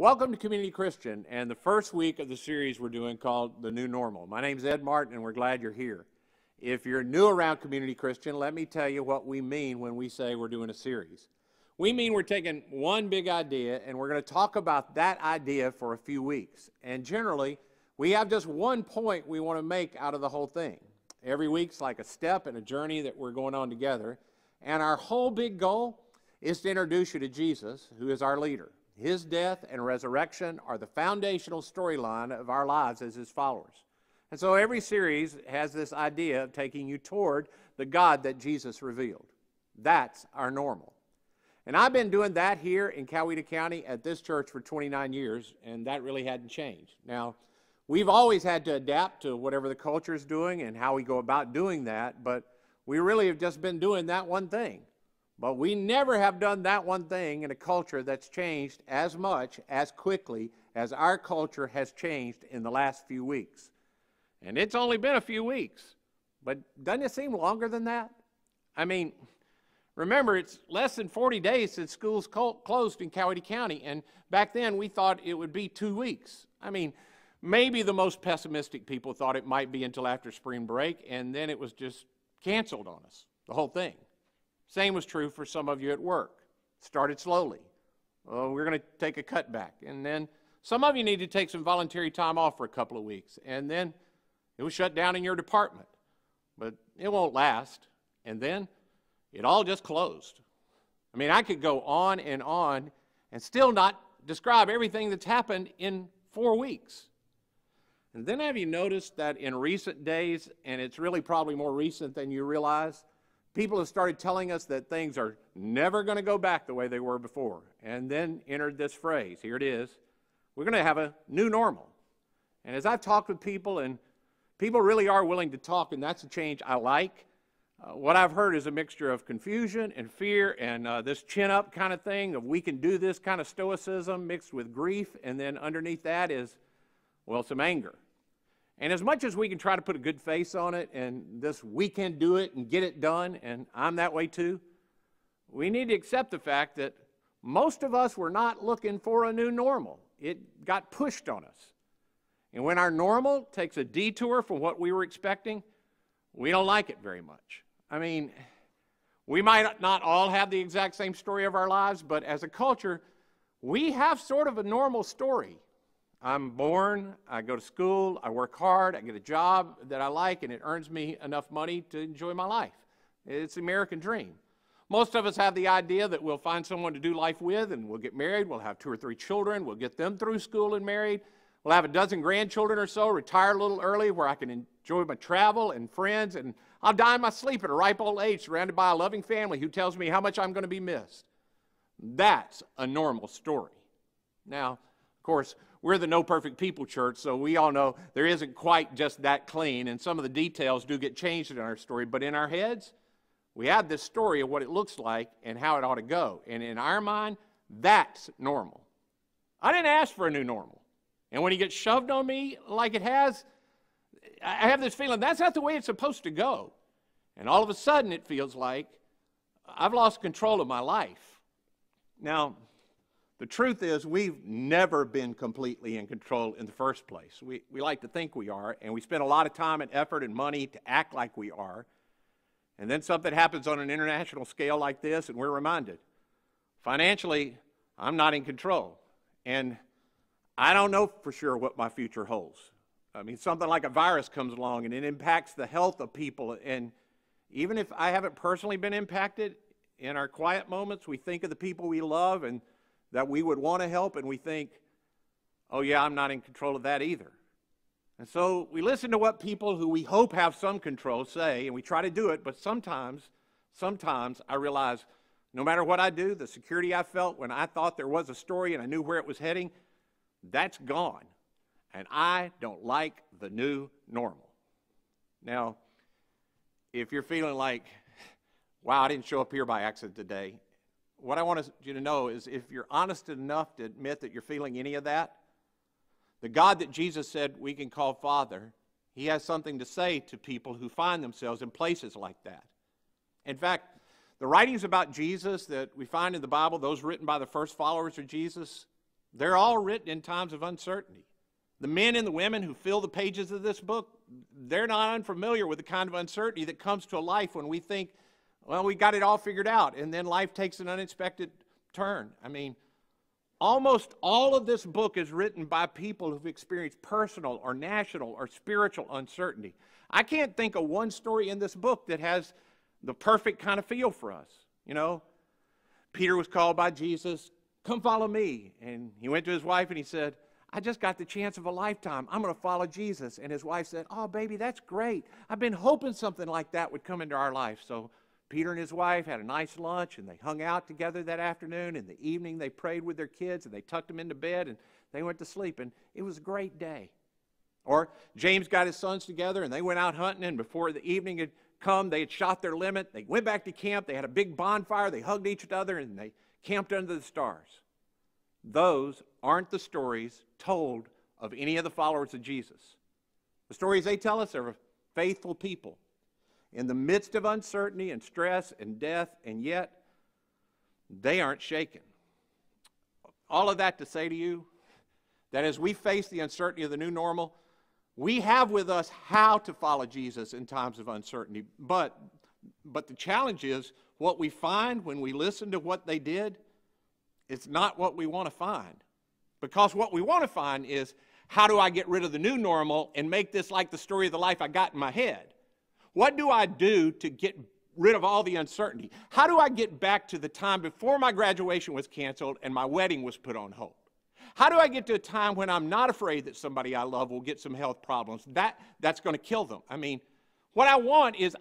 Welcome to Community Christian and the first week of the series we're doing called The New Normal. My name's Ed Martin and we're glad you're here. If you're new around Community Christian, let me tell you what we mean when we say we're doing a series. We mean we're taking one big idea and we're going to talk about that idea for a few weeks. And generally, we have just one point we want to make out of the whole thing. Every week's like a step in a journey that we're going on together. And our whole big goal is to introduce you to Jesus, who is our leader. His death and resurrection are the foundational storyline of our lives as his followers. And so every series has this idea of taking you toward the God that Jesus revealed. That's our normal. And I've been doing that here in Coweta County at this church for 29 years, and that really hadn't changed. Now, we've always had to adapt to whatever the culture is doing and how we go about doing that, but we really have just been doing that one thing. But we never have done that one thing in a culture that's changed as much, as quickly as our culture has changed in the last few weeks. And it's only been a few weeks, but doesn't it seem longer than that? I mean, remember, it's less than 40 days since schools closed in Coweta County, and back then we thought it would be 2 weeks. I mean, maybe the most pessimistic people thought it might be until after spring break, and then it was just canceled on us, the whole thing. Same was true for some of you at work. Started slowly. Oh, we're going to take a cutback. And then some of you need to take some voluntary time off for a couple of weeks. And then it was shut down in your department. But it won't last. And then it all just closed. I mean, I could go on and still not describe everything that's happened in 4 weeks. And then have you noticed that in recent days, and it's really probably more recent than you realize, people have started telling us that things are never going to go back the way they were before. And then entered this phrase. Here it is. We're going to have a new normal. And as I've talked with people, and people really are willing to talk, and that's a change I like. What I've heard is a mixture of confusion and fear and this chin-up kind of thing of we can do this kind of stoicism mixed with grief. And then underneath that is, well, some anger. And as much as we can try to put a good face on it and this we can do it and get it done, and I'm that way too, we need to accept the fact that most of us were not looking for a new normal. It got pushed on us. And when our normal takes a detour from what we were expecting, we don't like it very much. I mean, we might not all have the exact same story of our lives, but as a culture, we have sort of a normal story. I'm born, I go to school, I work hard, I get a job that I like, and it earns me enough money to enjoy my life. It's the American dream. Most of us have the idea that we'll find someone to do life with, and we'll get married, we'll have 2 or 3 children, we'll get them through school and married, we'll have a dozen grandchildren or so, retire a little early where I can enjoy my travel and friends, and I'll die in my sleep at a ripe old age surrounded by a loving family who tells me how much I'm going to be missed. That's a normal story. Now, of course, we're the No Perfect People church, so we all know there isn't quite just that clean, and some of the details do get changed in our story, but in our heads, we have this story of what it looks like and how it ought to go, and in our mind, that's normal. I didn't ask for a new normal, and when it gets shoved on me like it has, I have this feeling that's not the way it's supposed to go, and all of a sudden it feels like I've lost control of my life. Now, the truth is we've never been completely in control in the first place. We like to think we are, and we spend a lot of time and effort and money to act like we are. And then something happens on an international scale like this, and we're reminded, financially, I'm not in control. And I don't know for sure what my future holds. I mean, something like a virus comes along, and it impacts the health of people. And even if I haven't personally been impacted, in our quiet moments, we think of the people we love and that we would want to help, and we think, oh yeah, I'm not in control of that either. And so we listen to what people who we hope have some control say, and we try to do it, but sometimes I realize no matter what I do, the security I felt when I thought there was a story and I knew where it was heading, that's gone. And I don't like the new normal. Now, if you're feeling like, wow, I didn't show up here by accident today, what I want you to know is if you're honest enough to admit that you're feeling any of that, the God that Jesus said we can call Father, he has something to say to people who find themselves in places like that. In fact, the writings about Jesus that we find in the Bible, those written by the first followers of Jesus, They're all written in times of uncertainty. The men and the women who fill the pages of this book, they're not unfamiliar with the kind of uncertainty that comes to a life when we think, well, we got it all figured out, and then life takes an unexpected turn. I mean, almost all of this book is written by people who've experienced personal or national or spiritual uncertainty. I can't think of one story in this book that has the perfect kind of feel for us. You know, Peter was called by Jesus, come follow me. And he went to his wife and he said, I just got the chance of a lifetime. I'm going to follow Jesus. And his wife said, oh, baby, that's great. I've been hoping something like that would come into our life. So Peter and his wife had a nice lunch, and they hung out together that afternoon. In the evening, they prayed with their kids, and they tucked them into bed, and they went to sleep. And it was a great day. Or James got his sons together, and they went out hunting, and before the evening had come, they had shot their limit. They went back to camp. They had a big bonfire. They hugged each other, and they camped under the stars. Those aren't the stories told of any of the followers of Jesus. The stories they tell us are of faithful people in the midst of uncertainty and stress and death, and yet they aren't shaken. All of that to say to you that as we face the uncertainty of the new normal, we have with us how to follow Jesus in times of uncertainty. But the challenge is what we find when we listen to what they did, it's not what we want to find. Because what we want to find is, how do I get rid of the new normal and make this like the story of the life I got in my head? What do I do to get rid of all the uncertainty? How do I get back to the time before my graduation was canceled and my wedding was put on hold? How do I get to a time when I'm not afraid that somebody I love will get some health problems? That's going to kill them. I mean, what I want is,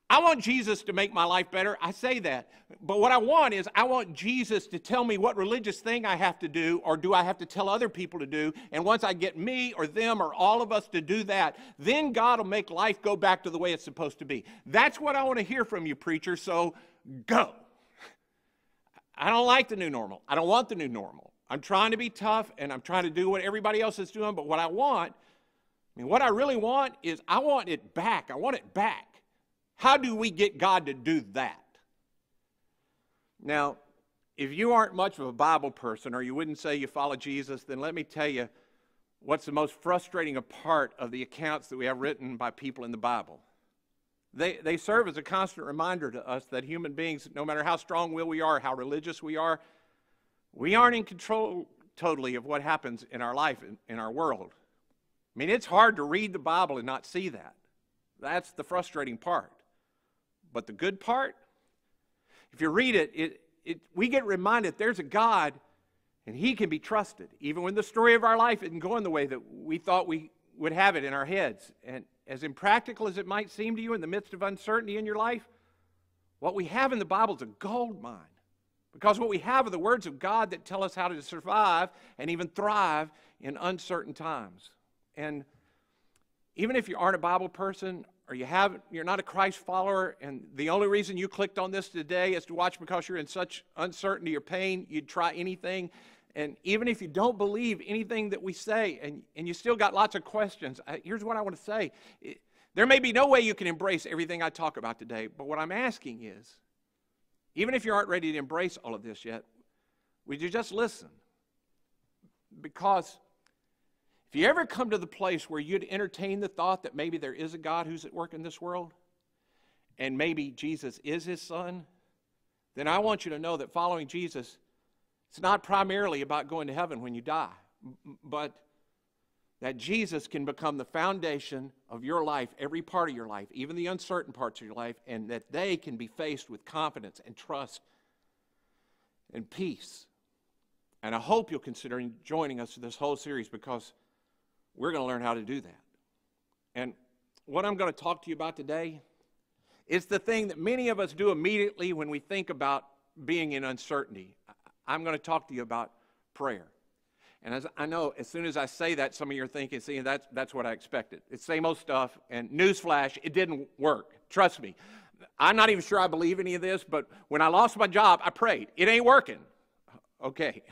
I want Jesus to make my life better. I say that. But what I want is, I want Jesus to tell me what religious thing I have to do, or do I have to tell other people to do. And once I get me or them or all of us to do that, then God will make life go back to the way it's supposed to be. That's what I want to hear from you, preacher, so go. I don't like the new normal. I don't want the new normal. I'm trying to be tough, and I'm trying to do what everybody else is doing, but what what I really want is, I want it back. I want it back. How do we get God to do that? Now, if you aren't much of a Bible person, or you wouldn't say you follow Jesus, then let me tell you what's the most frustrating part of the accounts that we have written by people in the Bible. They serve as a constant reminder to us that human beings, no matter how strong-willed we are, how religious we aren't in control totally of what happens in our life, in our world. I mean, it's hard to read the Bible and not see that. That's the frustrating part. But the good part, if you read it, we get reminded there's a God, and He can be trusted, even when the story of our life isn't going the way that we thought we would have it in our heads. And as impractical as it might seem to you in the midst of uncertainty in your life, what we have in the Bible is a gold mine. Because what we have are the words of God that tell us how to survive and even thrive in uncertain times. And even if you aren't a Bible person, or you're not a Christ follower, and the only reason you clicked on this today is to watch because you're in such uncertainty or pain, you'd try anything. And even if you don't believe anything that we say, and you still got lots of questions, here's what I want to say. There may be no way you can embrace everything I talk about today, but what I'm asking is, even if you aren't ready to embrace all of this yet, would you just listen? Because if you ever come to the place where you'd entertain the thought that maybe there is a God who's at work in this world, and maybe Jesus is His Son, then I want you to know that following Jesus, it's not primarily about going to heaven when you die, but that Jesus can become the foundation of your life, every part of your life, even the uncertain parts of your life, and that they can be faced with confidence and trust and peace. And I hope you'll consider joining us for this whole series, because we're going to learn how to do that. And what I'm going to talk to you about today is the thing that many of us do immediately when we think about being in uncertainty. I'm going to talk to you about prayer. And as I know, as soon as I say that, some of you are thinking, see, that's what I expected. It's same old stuff, and newsflash, it didn't work. Trust me. I'm not even sure I believe any of this, but when I lost my job, I prayed. It ain't working. Okay,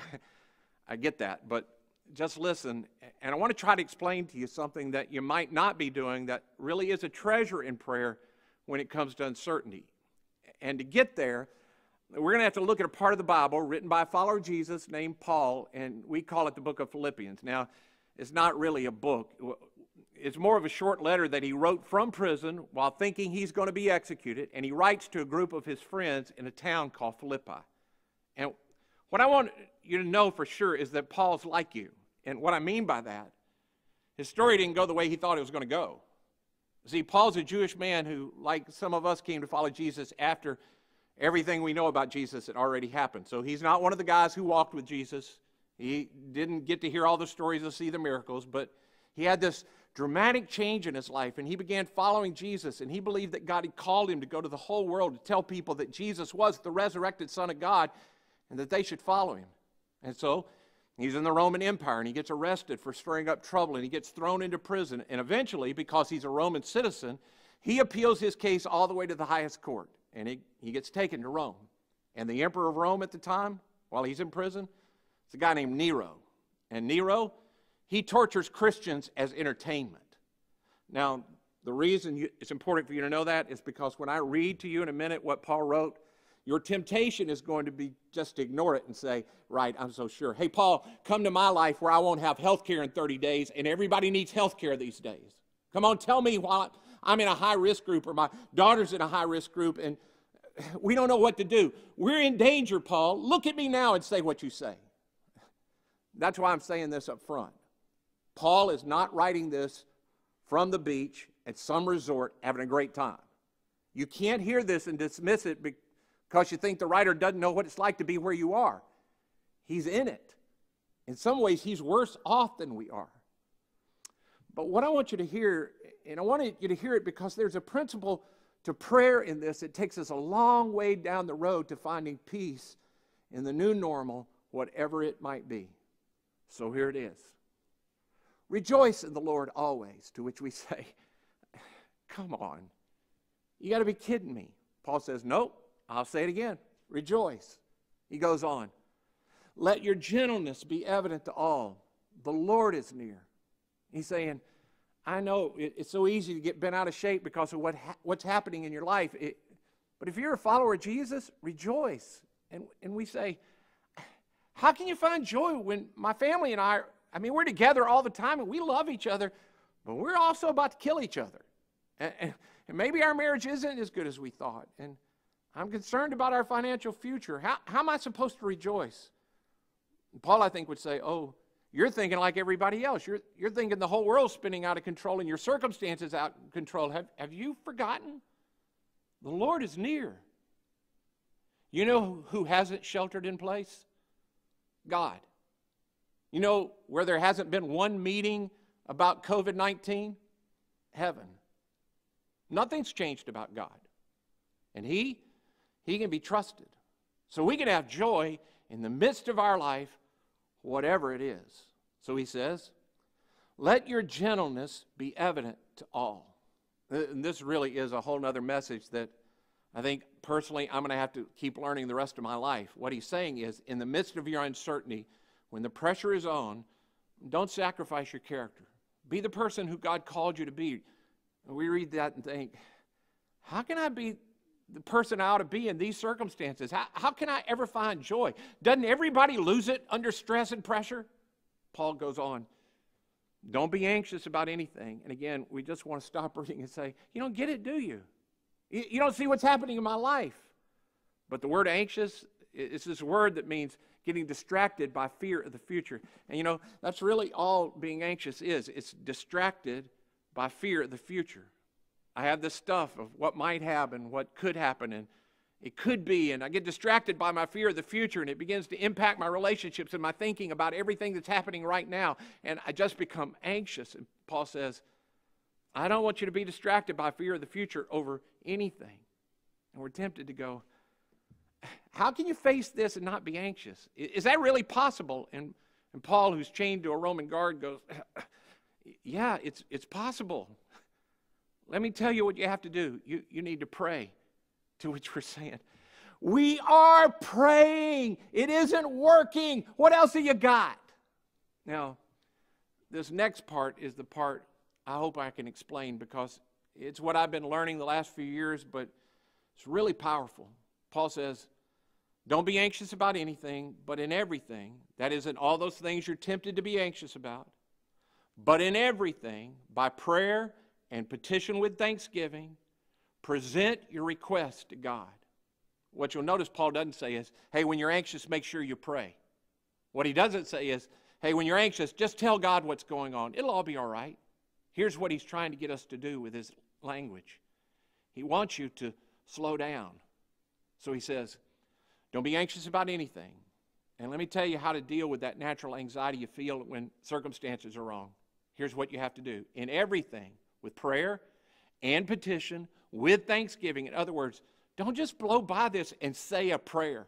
I get that, but just listen, and I want to try to explain to you something that you might not be doing that really is a treasure in prayer when it comes to uncertainty. And to get there, We're going to have to look at a part of the Bible written by a follower of Jesus named Paul, and we call it the book of Philippians. Now, it's not really a book. It's more of a short letter that he wrote from prison while thinking he's going to be executed, and he writes to a group of his friends in a town called Philippi. And what I want you to know for sure is that Paul's like you. And what I mean by that, his story didn't go the way he thought it was going to go. See, Paul's a Jewish man who, like some of us, came to follow Jesus after everything we know about Jesus had already happened. So he's not one of the guys who walked with Jesus. He didn't get to hear all the stories or see the miracles, but he had this dramatic change in his life, and he began following Jesus, and he believed that God had called him to go to the whole world to tell people that Jesus was the resurrected Son of God and that they should follow him. And so he's in the Roman Empire, and he gets arrested for stirring up trouble, and he gets thrown into prison, and eventually, because he's a Roman citizen, he appeals his case all the way to the highest court, and he gets taken to Rome. And the emperor of Rome at the time, while he's in prison, is a guy named Nero. And Nero, he tortures Christians as entertainment. Now, the reason it's important for you to know that is because when I read to you in a minute what Paul wrote, your temptation is going to be just to ignore it and say, right, I'm so sure. Hey, Paul, come to my life where I won't have health care in 30 days, and everybody needs health care these days. Come on, tell me while I'm in a high-risk group or my daughter's in a high-risk group, and we don't know what to do. We're in danger, Paul. Look at me now and say what you say. That's why I'm saying this up front. Paul is not writing this from the beach at some resort having a great time. You can't hear this and dismiss it because you think the writer doesn't know what it's like to be where you are. He's in it. In some ways, he's worse off than we are. But what I want you to hear, and I want you to hear it because there's a principle to prayer in this. It takes us a long way down the road to finding peace in the new normal, whatever it might be. So here it is. Rejoice in the Lord always, to which we say, come on, you got to be kidding me. Paul says, nope, I'll say it again, rejoice. He goes on, let your gentleness be evident to all. The Lord is near. He's saying, I know it's so easy to get bent out of shape because of what's happening in your life. But if you're a follower of Jesus, rejoice. And we say, how can you find joy when my family and I we're together all the time and we love each other, but we're also about to kill each other. And maybe our marriage isn't as good as we thought. And I'm concerned about our financial future. How am I supposed to rejoice? And Paul, I think, would say, oh, you're thinking like everybody else. You're thinking the whole world's spinning out of control and your circumstances out of control. Have you forgotten? The Lord is near. You know who hasn't sheltered in place? God. You know where there hasn't been one meeting about COVID-19? Heaven. Nothing's changed about God. And He can be trusted. So we can have joy in the midst of our life, whatever it is. So he says, let your gentleness be evident to all. And this really is a whole other message that I think personally I'm going to have to keep learning the rest of my life. What he's saying is, in the midst of your uncertainty, when the pressure is on, don't sacrifice your character. Be the person who God called you to be. And we read that and think, how can I be the person I ought to be in these circumstances? How can I ever find joy? Doesn't everybody lose it under stress and pressure? Paul goes on, don't be anxious about anything. And again, we just want to stop reading and say, you don't get it, do you? You don't see what's happening in my life. But the word anxious is this word that means getting distracted by fear of the future. And you know, that's really all being anxious is. It's distracted by fear of the future. I have this stuff of what might happen, what could happen, and it could be, and I get distracted by my fear of the future, and it begins to impact my relationships and my thinking about everything that's happening right now, and I just become anxious. And Paul says, I don't want you to be distracted by fear of the future over anything. And we're tempted to go, how can you face this and not be anxious? Is that really possible? And Paul, who's chained to a Roman guard, goes, yeah, it's possible. Let me tell you what you have to do. You need to pray. To which we're saying, we are praying. It isn't working. What else have you got? Now, this next part is the part I hope I can explain because it's what I've been learning the last few years, but it's really powerful. Paul says, Don't be anxious about anything, but in everything, that is in all those things you're tempted to be anxious about, but in everything, by prayer and petition with thanksgiving, present your request to God. What you'll notice Paul doesn't say is, hey, when you're anxious, make sure you pray. What he doesn't say is, hey, when you're anxious, just tell God what's going on. It'll all be all right. Here's what he's trying to get us to do with his language. He wants you to slow down. So he says, don't be anxious about anything. And let me tell you how to deal with that natural anxiety you feel when circumstances are wrong. Here's what you have to do. In everything, with prayer and petition, with thanksgiving. In other words, don't just blow by this and say a prayer.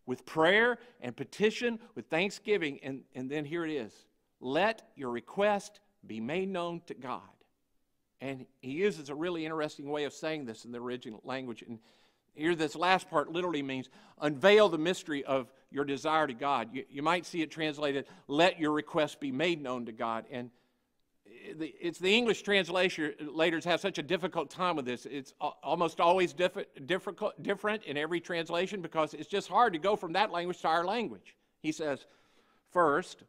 With prayer and petition, with thanksgiving, and then here it is. Let your request be made known to God. And he uses a really interesting way of saying this in the original language. And here, this last part literally means unveil the mystery of your desire to God. You might see it translated, let your request be made known to God. And it's the English translators have such a difficult time with this. It's almost always different in every translation because it's just hard to go from that language to our language. He says, first,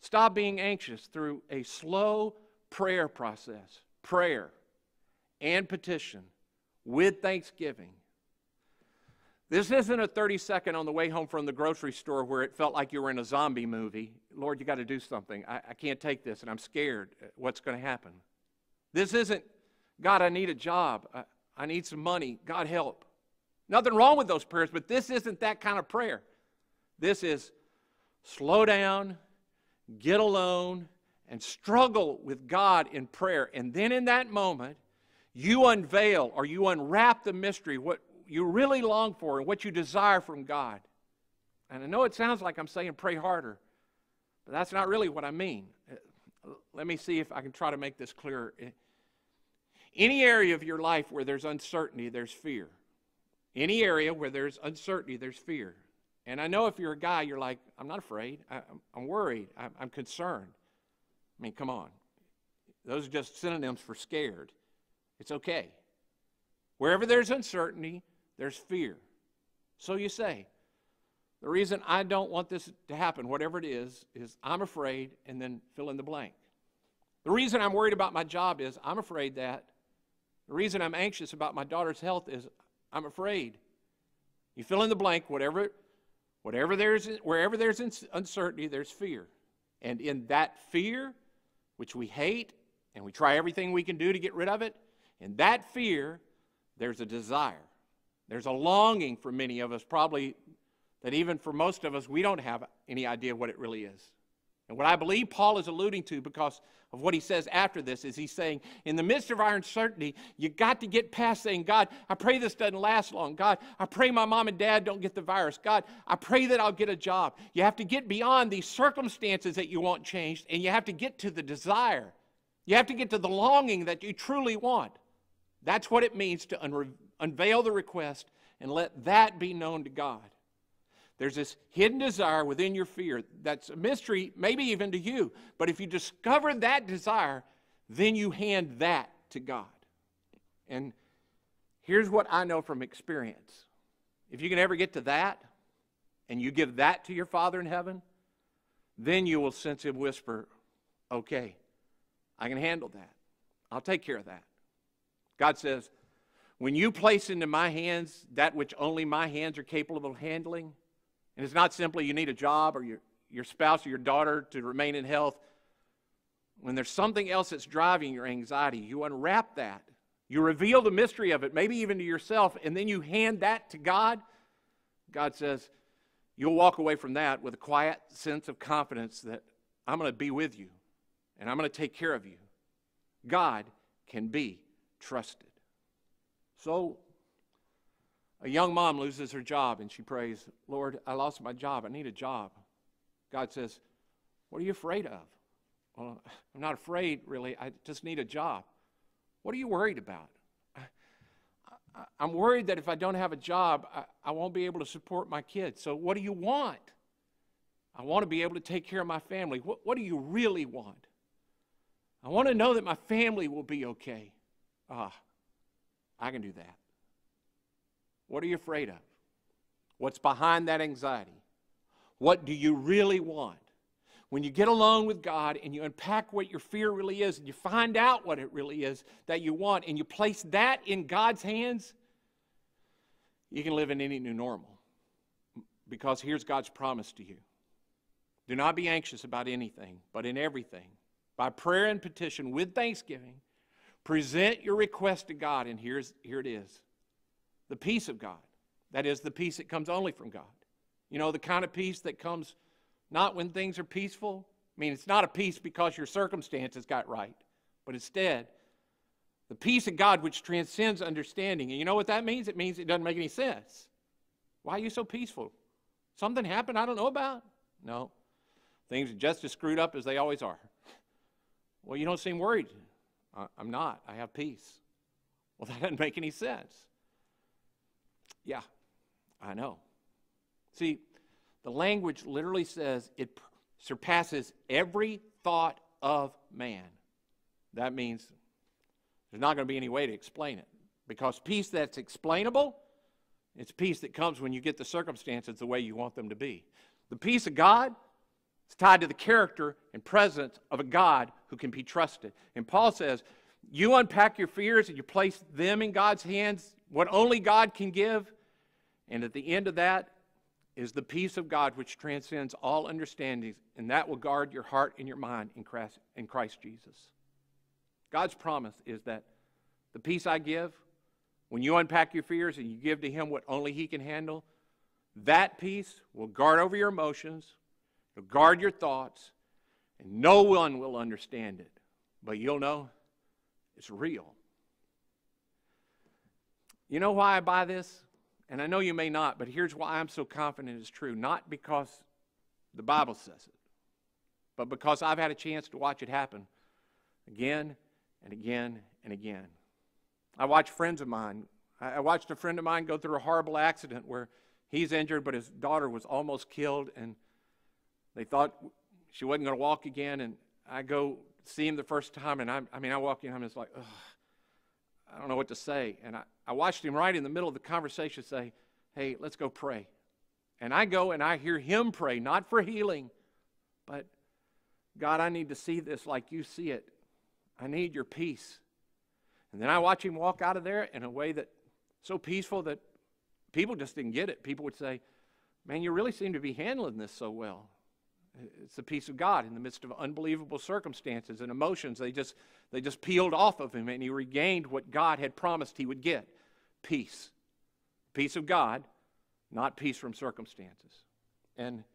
stop being anxious through a slow prayer process. Prayer and petition with thanksgiving. This isn't a 30-second on the way home from the grocery store where it felt like you were in a zombie movie. Lord, you got to do something. I can't take this, and I'm scared. What's going to happen? This isn't, God, I need a job. I need some money. God, help. Nothing wrong with those prayers, but this isn't that kind of prayer. This is slow down, get alone, and struggle with God in prayer. And then in that moment, you unveil or you unwrap the mystery, what you really long for and what you desire from God. And I know it sounds like I'm saying pray harder, but that's not really what I mean. Let me see if I can try to make this clearer. Any area of your life where there's uncertainty, there's fear. Any area where there's uncertainty, there's fear. And I know if you're a guy, you're like, I'm not afraid. I'm worried. I'm concerned. I mean, come on. Those are just synonyms for scared. It's okay. Wherever there's uncertainty, there's fear. So you say, the reason I don't want this to happen, whatever it is I'm afraid, and then fill in the blank. The reason I'm worried about my job is I'm afraid that. The reason I'm anxious about my daughter's health is I'm afraid. You fill in the blank, wherever there's uncertainty, there's fear. And in that fear, which we hate, and we try everything we can do to get rid of it, in that fear, there's a desire. There's a longing for many of us, probably that even for most of us, we don't have any idea what it really is. And what I believe Paul is alluding to, because of what he says after this, is he's saying, in the midst of our uncertainty, you got to get past saying, God, I pray this doesn't last long. God, I pray my mom and dad don't get the virus. God, I pray that I'll get a job. You have to get beyond these circumstances that you want changed, and you have to get to the desire. You have to get to the longing that you truly want. That's what it means to unveil the request and let that be known to God. There's this hidden desire within your fear that's a mystery, maybe even to you. But if you discover that desire, then you hand that to God. And here's what I know from experience. If you can ever get to that, and you give that to your Father in heaven, then you will sense Him whisper, okay, I can handle that. I'll take care of that. God says, when you place into my hands that which only my hands are capable of handling, and it's not simply you need a job or your spouse or your daughter to remain in health. When there's something else that's driving your anxiety, you unwrap that. You reveal the mystery of it, maybe even to yourself, and then you hand that to God. God says, you'll walk away from that with a quiet sense of confidence that I'm going to be with you, and I'm going to take care of you. God can be trusted. So, a young mom loses her job and she prays, Lord, I lost my job. I need a job. God says, what are you afraid of? Well, I'm not afraid, really. I just need a job. What are you worried about? I'm worried that if I don't have a job, I won't be able to support my kids. So what do you want? I want to be able to take care of my family. What do you really want? I want to know that my family will be okay. I can do that. What are you afraid of? What's behind that anxiety? What do you really want? When you get alone with God and you unpack what your fear really is and you find out what it really is that you want and you place that in God's hands, you can live in any new normal. Because here's God's promise to you. Do not be anxious about anything, but in everything, by prayer and petition with thanksgiving, present your request to God, and here it is. The peace of God. That is the peace that comes only from God. You know, the kind of peace that comes not when things are peaceful. I mean, it's not a peace because your circumstances got right, but instead, the peace of God which transcends understanding. And you know what that means? It means it doesn't make any sense. Why are you so peaceful? Something happened I don't know about? No. Things are just as screwed up as they always are. Well, you don't seem worried. I'm not. I have peace. Well, that doesn't make any sense. Yeah, I know. See, the language literally says it surpasses every thought of man. That means there's not going to be any way to explain it. Because peace that's explainable, it's peace that comes when you get the circumstances the way you want them to be. The peace of God is tied to the character and presence of a God who can be trusted. And Paul says, you unpack your fears and you place them in God's hands, what only God can give. And at the end of that is the peace of God which transcends all understandings, and that will guard your heart and your mind in Christ Jesus. God's promise is that the peace I give, when you unpack your fears and you give to Him what only He can handle, that peace will guard over your emotions, it'll guard your thoughts, and no one will understand it. But you'll know it's real. You know why I buy this? And I know you may not, but here's why I'm so confident it's true. Not because the Bible says it, but because I've had a chance to watch it happen again and again and again. I watched friends of mine. I watched a friend of mine go through a horrible accident where he's injured, but his daughter was almost killed, and they thought she wasn't going to walk again. And I go see him the first time, and I walk in, and it's like, ugh, I don't know what to say. And I watched him right in the middle of the conversation say, hey, let's go pray. And I go and I hear him pray, not for healing, but God, I need to see this like you see it. I need your peace. And then I watch him walk out of there in a way that so peaceful that people just didn't get it. People would say, man, you really seem to be handling this so well. It's the peace of God in the midst of unbelievable circumstances and emotions. They just peeled off of him, and he regained what God had promised he would get. Peace. Peace of God, not peace from circumstances. And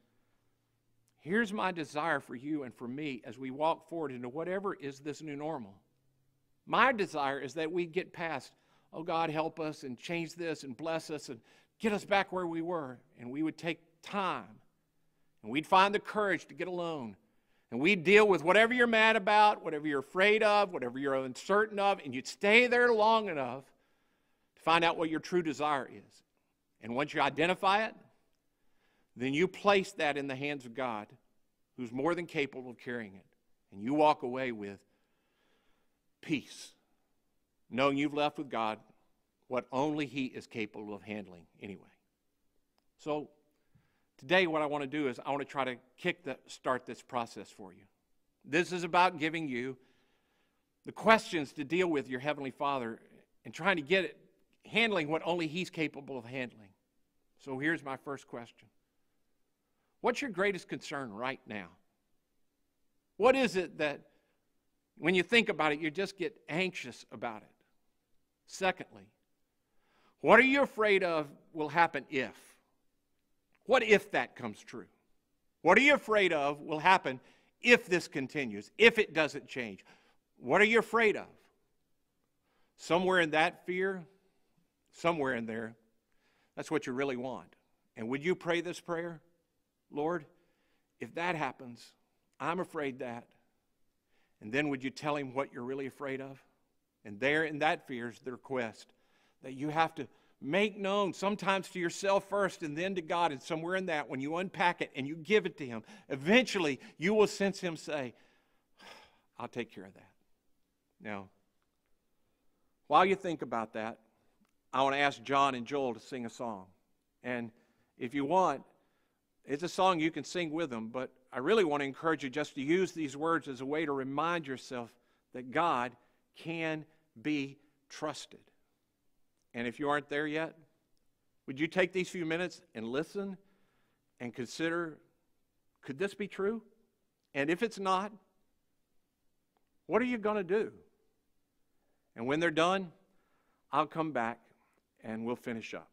here's my desire for you and for me as we walk forward into whatever is this new normal. My desire is that we get past, oh God, help us and change this and bless us and get us back where we were. And we would take time and we'd find the courage to get alone. And we'd deal with whatever you're mad about, whatever you're afraid of, whatever you're uncertain of, and you'd stay there long enough to find out what your true desire is. And once you identify it, then you place that in the hands of God, who's more than capable of carrying it. And you walk away with peace, knowing you've left with God what only He is capable of handling anyway. So today what I want to do is I want to try to start this process for you. This is about giving you the questions to deal with your Heavenly Father and trying to get it, handling what only He's capable of handling. So here's my first question. What's your greatest concern right now? What is it that when you think about it, you just get anxious about it? Secondly, what are you afraid of will happen if? What if that comes true? What are you afraid of will happen if this continues, if it doesn't change? What are you afraid of? Somewhere in that fear, somewhere in there, that's what you really want. And would you pray this prayer? Lord, if that happens, I'm afraid that. And then would you tell Him what you're really afraid of? And there in that fear is the request that you have to make known, sometimes to yourself first and then to God. And somewhere in that, when you unpack it and you give it to Him, eventually you will sense Him say, I'll take care of that. Now, while you think about that, I want to ask John and Joel to sing a song. And if you want, it's a song you can sing with them, but I really want to encourage you just to use these words as a way to remind yourself that God can be trusted. And if you aren't there yet, would you take these few minutes and listen and consider, could this be true? And if it's not, what are you going to do? And when they're done, I'll come back and we'll finish up.